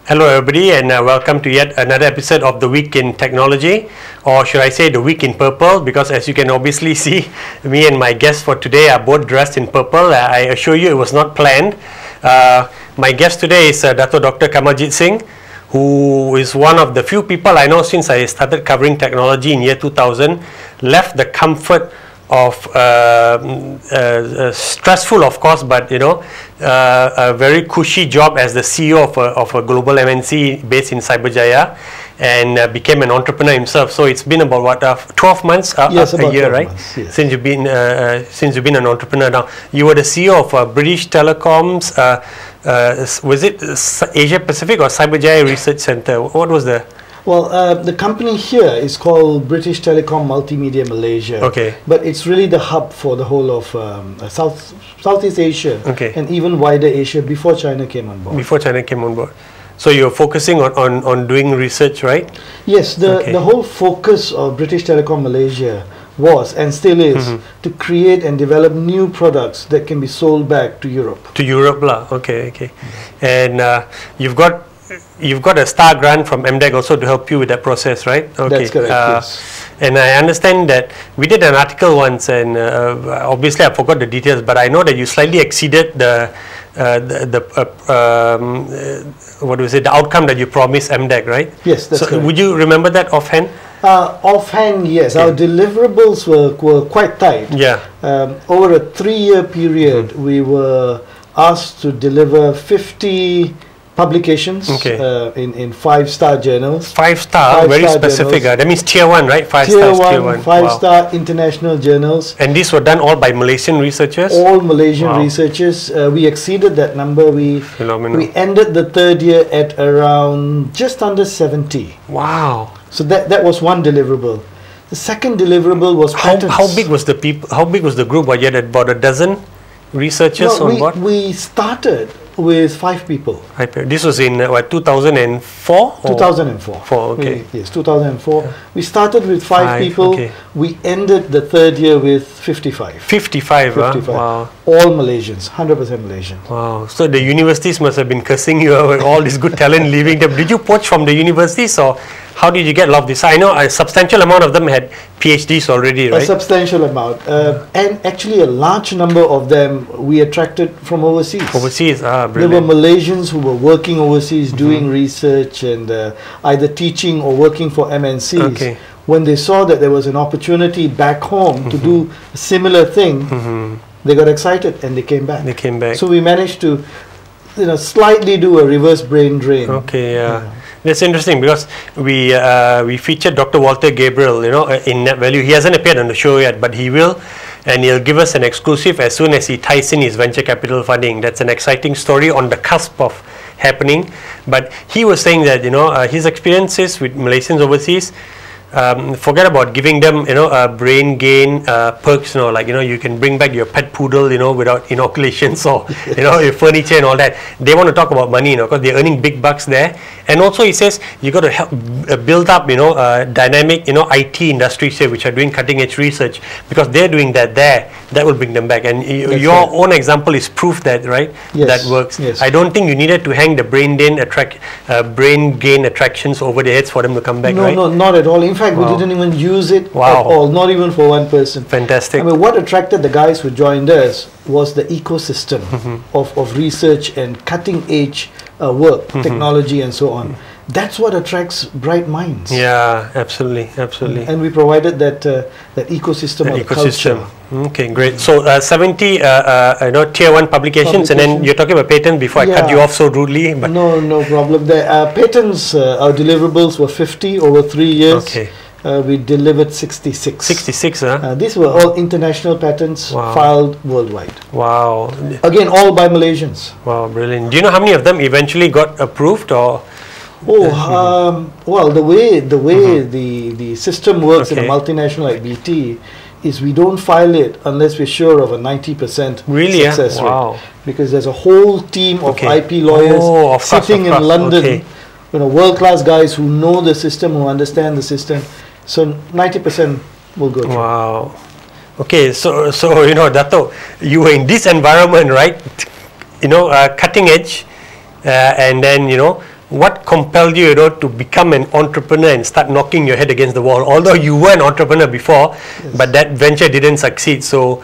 Hello everybody, and welcome to yet another episode of The Week in Technology, or should I say The Week in Purple, because as you can obviously see, me and my guests for today are both dressed in purple. I assure you it was not planned. My guest today is Datuk Dr. Kamal Singh, who is one of the few people I know since I started covering technology in year 2000, left the comfort of stressful, of course, but a very cushy job as the CEO of a global MNC based in Cyberjaya, and became an entrepreneur himself. So it's been about what 12 months, yes, a year, right? Months, yes. Since you've been an entrepreneur. Now you were the CEO of British Telecoms. Was it Asia Pacific or Cyberjaya Research Center? What was the? Well, the company here is called British Telecom Multimedia Malaysia. Okay. But it's really the hub for the whole of Southeast Asia, okay, and even wider Asia before China came on board. Before China came on board. So you're focusing on doing research, right? Yes, the whole focus of British Telecom Malaysia was and still is to create and develop new products that can be sold back to Europe. To Europe, lah. Okay, okay. And you've got a star grant from MDEC also to help you with that process, right? Okay. That's correct, yes. And I understand that we did an article once, and obviously I forgot the details, but I know that you slightly exceeded the outcome that you promised MDEC, right? Yes, that's correct. Would you remember that offhand? Offhand, yes. Okay. Our deliverables were quite tight. Yeah. Over a 3-year period, we were asked to deliver 50 publications, okay, in 5-star journals. 5-star, very specific. That means tier 1, right? 5 stars, tier 1. 5-star wow, international journals. And these were done all by Malaysian researchers? All Malaysian wow, researchers. We exceeded that number. Phenomenal. We ended the 3rd year at around just under 70. Wow. So that was one deliverable. The second deliverable was patents. How big was the How big was the group? Were you at about a dozen researchers on board? We started with 5 people. This was in what, 2004? 2004. Okay. Yes, 2004. Yeah. We started with 5 people. Okay. We ended the 3rd year with 55. 55, 55. Huh? Wow. All Malaysians, 100% Malaysian. Wow. So the universities must have been cursing you with all this good talent leaving them. Did you poach from the universities, or how did you get a lot of this? I know a substantial amount of them had PhDs already, right? A substantial amount. And actually a large number of them we attracted from overseas. Overseas, brilliant. There were Malaysians who were working overseas, doing research and either teaching or working for MNCs. Okay. When they saw that there was an opportunity back home to do a similar thing, they got excited and they came back. They came back. So we managed to, slightly do a reverse brain drain. Okay, yeah. That's interesting because we featured Dr. Walter Gabriel, in Net Value. He hasn't appeared on the show yet, but he will, and he'll give us an exclusive as soon as he ties in his venture capital funding. That's an exciting story on the cusp of happening. But he was saying that his experiences with Malaysians overseas, forget about giving them brain gain perks, like you can bring back your pet poodle without inoculations or your furniture and all that. They want to talk about money, because they're earning big bucks there. And also he says you got to help build up dynamic IT industries here which are doing cutting edge research, because they're doing that there. That will bring them back, and your right. own example is proof that, right? Yes. That works. Yes. I don't think you needed to hang the brain gain attractions over their heads for them to come back, right? No, not at all. In fact, Wow. we didn't even use it Wow. at all, not even for one person. Fantastic. I mean, what attracted the guys who joined us was the ecosystem of research and cutting edge work, technology and so on. That's what attracts bright minds. Yeah, absolutely, absolutely. And we provided that ecosystem of culture. Okay, great. So 70 tier 1 publications, and then you're talking about patents before I cut you off so rudely. But no problem there. Patents, our deliverables were 50 over 3 years. Okay. We delivered 66. 66, huh? These were all international patents filed worldwide. Wow. Again, all by Malaysians. Wow, brilliant. Do you know how many of them eventually got approved, or? Well, the way the system works in a multinational like BT is we don't file it unless we're sure of a 90% success rate. Because there's a whole team of IP lawyers sitting in London, world-class guys who know the system, who understand the system. So 90% will go through. Wow. Okay, so Dato, you were in this environment, right? Cutting edge, and then what compelled you, to become an entrepreneur and start knocking your head against the wall? Although you were an entrepreneur before, but that venture didn't succeed. So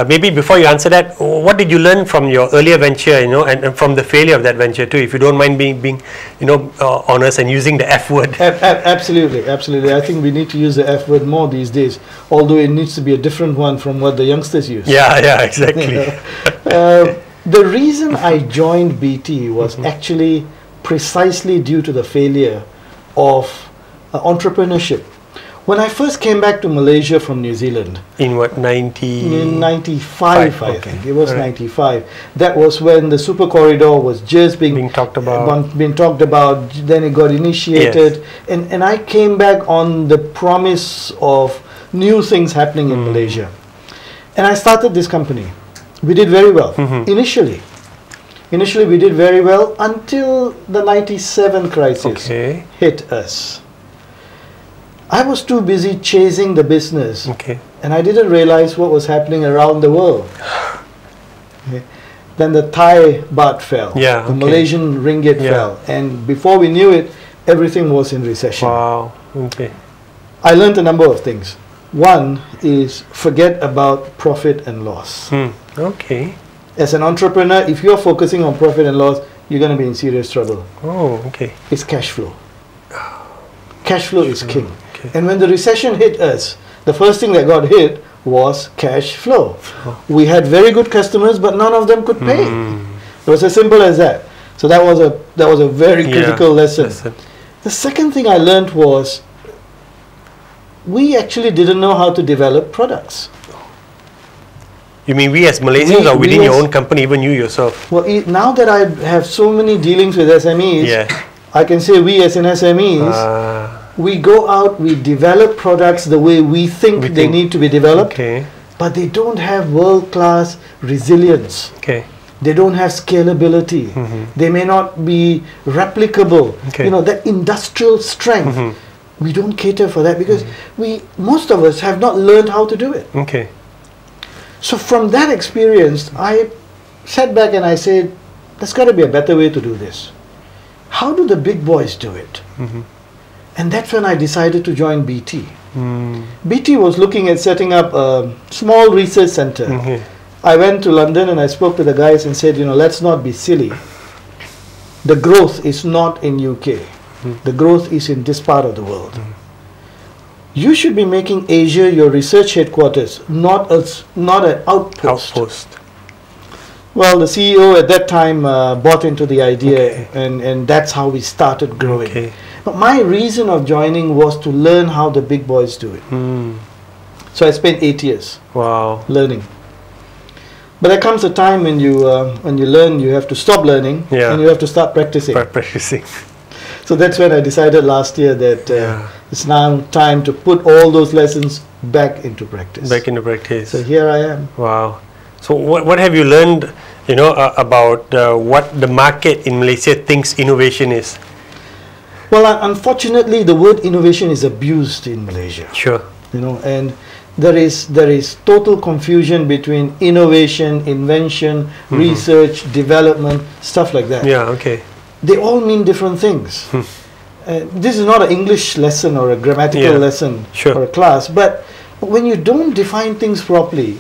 maybe before you answer that, what did you learn from your earlier venture, and from the failure of that venture too? If you don't mind being honest and using the F word. Absolutely. I think we need to use the F word more these days, although it needs to be a different one from what the youngsters use. Yeah, exactly. The reason I joined BT was actually precisely due to the failure of entrepreneurship. When I first came back to Malaysia from New Zealand, in what, 95, I think it was 95. That was when the super corridor was just being talked about. Then it got initiated, and I came back on the promise of new things happening in Malaysia, and I started this company. We did very well initially. Initially, we did very well until the 97 crisis hit us. I was too busy chasing the business, and I didn't realize what was happening around the world. Then the Thai baht fell, the Malaysian ringgit fell, and before we knew it, everything was in recession. Wow. I learned a number of things. One is forget about profit and loss. As an entrepreneur, if you're focusing on profit and loss, you're going to be in serious trouble. It's cash flow. Cash flow is king. And when the recession hit us, the first thing that got hit was cash flow. We had very good customers, but none of them could pay. It was as simple as that. So that was a very critical lesson. The second thing I learned was we actually didn't know how to develop products. You mean we as Malaysians, or within your own company, even you yourself? Well, now that I have so many dealings with SMEs, I can say we as in SMEs, we go out, we develop products the way we think they need to be developed, but they don't have world-class resilience. They don't have scalability. They may not be replicable. That industrial strength. We don't cater for that because most of us have not learned how to do it. So from that experience, I sat back and I said, there's got to be a better way to do this. How do the big boys do it? And that's when I decided to join BT. BT was looking at setting up a small research center. I went to London and I spoke to the guys and said, let's not be silly. The growth is not in UK. The growth is in this part of the world. You should be making Asia your research headquarters, not an outpost. Well, the CEO at that time bought into the idea, and that's how we started growing. But my reason of joining was to learn how the big boys do it. So I spent 8 years learning. But there comes a time when you learn, you have to stop learning and you have to start practicing. So that's when I decided last year that it's now time to put all those lessons back into practice. So here I am. Wow. So what have you learned, about what the market in Malaysia thinks innovation is? Well, unfortunately, the word innovation is abused in Malaysia. And there is total confusion between innovation, invention, research, development, stuff like that. They all mean different things. This is not an English lesson or a grammatical lesson or a class, but when you don't define things properly,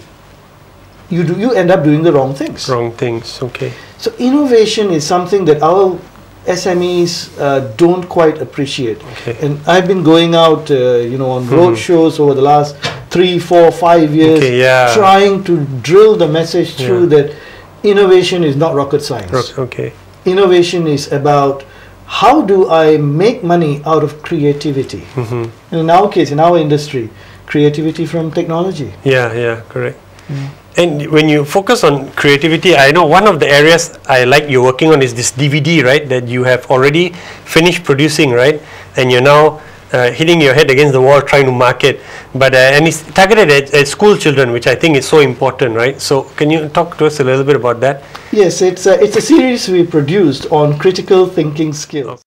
you end up doing the wrong things. So innovation is something that our SMEs don't quite appreciate. And I've been going out, on road shows over the last 3, 4, 5 years, trying to drill the message through that innovation is not rocket science. Innovation is about how do I make money out of creativity. And in our case, in our industry, creativity from technology. Correct. And when you focus on creativity, I know one of the areas I like you're working on is this DVD, right? That you have already finished producing, right? And you're now hitting your head against the wall trying to market. But and it's targeted at school children, which I think is so important, right? So can you talk to us a little bit about that? Yes, it's a series we produced on critical thinking skills.